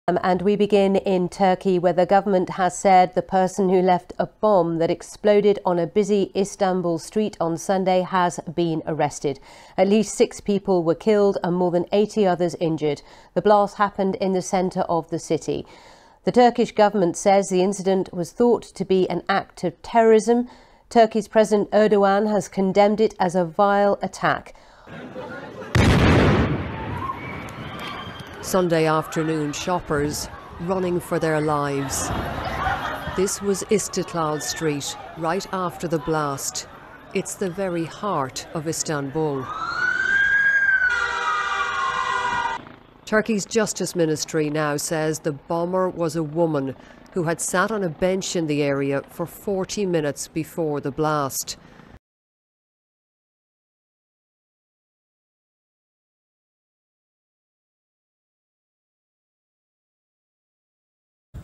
And we begin in Turkey, where the government has said the person who left a bomb that exploded on a busy Istanbul street on Sunday has been arrested. At least 6 people were killed and more than 80 others injured. The blast happened in the centre of the city. The Turkish government says the incident was thought to be an act of terrorism. Turkey's President Erdogan has condemned it as a vile attack. Sunday afternoon, shoppers running for their lives. This was Istiklal Street, right after the blast. It's the very heart of Istanbul. Turkey's Justice Ministry now says the bomber was a woman who had sat on a bench in the area for 40 minutes before the blast.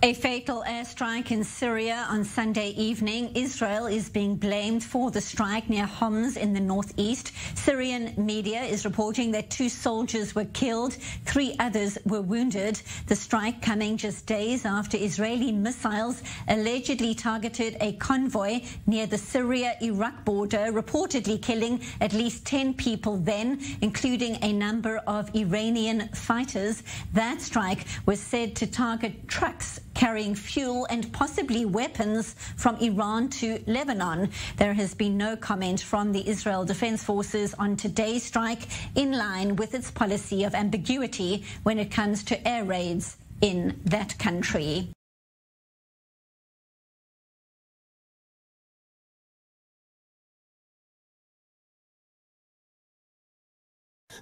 A fatal airstrike in Syria on Sunday evening. Israel is being blamed for the strike near Homs in the northeast. Syrian media is reporting that 2 soldiers were killed, 3 others were wounded. The strike coming just days after Israeli missiles allegedly targeted a convoy near the Syria-Iraq border, reportedly killing at least 10 people then, including a number of Iranian fighters. That strike was said to target trucks carrying fuel and possibly weapons from Iran to Lebanon. There has been no comment from the Israel Defense Forces on today's strike, in line with its policy of ambiguity when it comes to air raids in that country.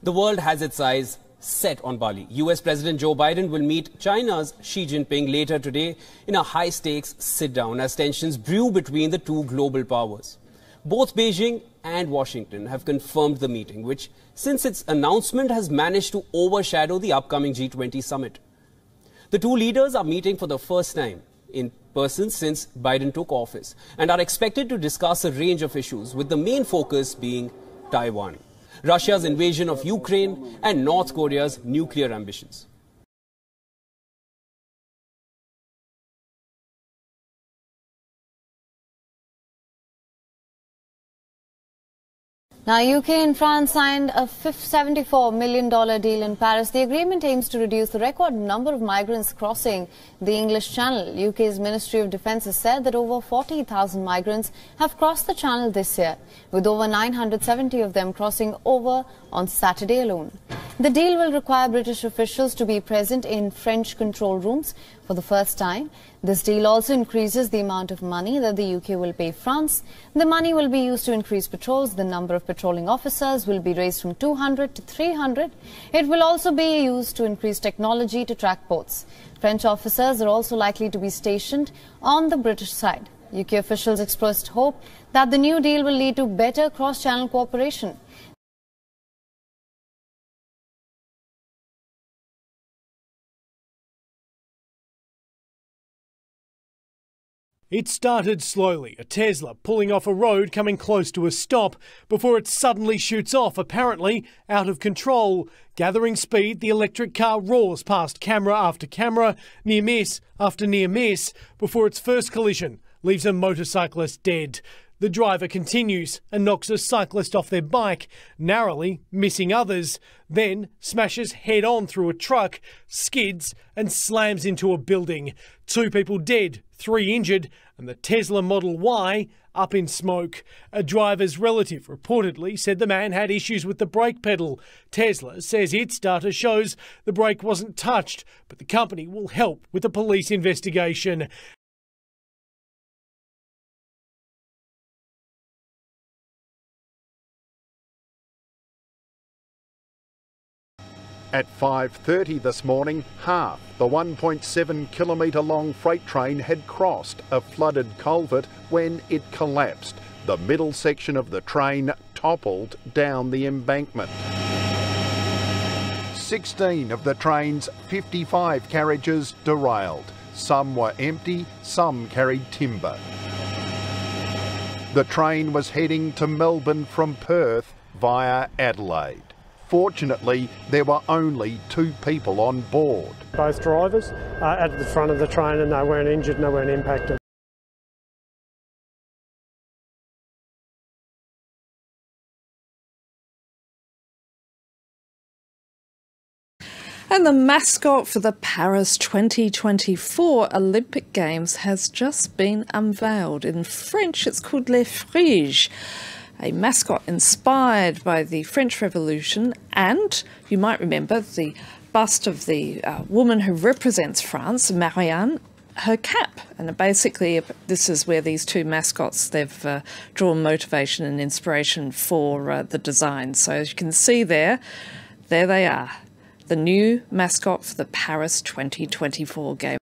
The world has its eyes set on Bali. US President Joe Biden will meet China's Xi Jinping later today in a high-stakes sit-down as tensions brew between the 2 global powers. Both Beijing and Washington have confirmed the meeting, which, since its announcement, has managed to overshadow the upcoming G20 summit. The 2 leaders are meeting for the first time in person since Biden took office and are expected to discuss a range of issues, with the main focus being Taiwan, Russia's invasion of Ukraine and North Korea's nuclear ambitions. Now, UK and France signed a $74 million deal in Paris. The agreement aims to reduce the record number of migrants crossing the English Channel. UK's Ministry of Defence has said that over 40,000 migrants have crossed the Channel this year, with over 970 of them crossing over on Saturday alone. The deal will require British officials to be present in French control rooms for the first time. This deal also increases the amount of money that the UK will pay France. The money will be used to increase patrols. The number of patrolling officers will be raised from 200 to 300. It will also be used to increase technology to track boats. French officers are also likely to be stationed on the British side. UK officials expressed hope that the new deal will lead to better cross-channel cooperation. It started slowly, a Tesla pulling off a road coming close to a stop before it suddenly shoots off, apparently out of control. Gathering speed, the electric car roars past camera after camera, near miss after near miss, before its first collision leaves a motorcyclist dead. The driver continues and knocks a cyclist off their bike, narrowly missing others, then smashes head-on through a truck, skids and slams into a building. 2 people dead, 3 injured, and the Tesla Model Y up in smoke. A driver's relative reportedly said the man had issues with the brake pedal. Tesla says its data shows the brake wasn't touched, but the company will help with the police investigation. At 5:30 this morning, half the 1.7 kilometre long freight train had crossed a flooded culvert when it collapsed. The middle section of the train toppled down the embankment. 16 of the train's 55 carriages derailed. Some were empty, some carried timber. The train was heading to Melbourne from Perth via Adelaide. Fortunately, there were only 2 people on board. Both drivers are at the front of the train and they weren't injured and they weren't impacted. And the mascot for the Paris 2024 Olympic Games has just been unveiled. In French, it's called Les Phrygian, a mascot inspired by the French Revolution, and you might remember the bust of the woman who represents France, Marianne, her cap. And basically, this is where these 2 mascots, they've drawn motivation and inspiration for the design. So as you can see there they are. The new mascot for the Paris 2024 Games.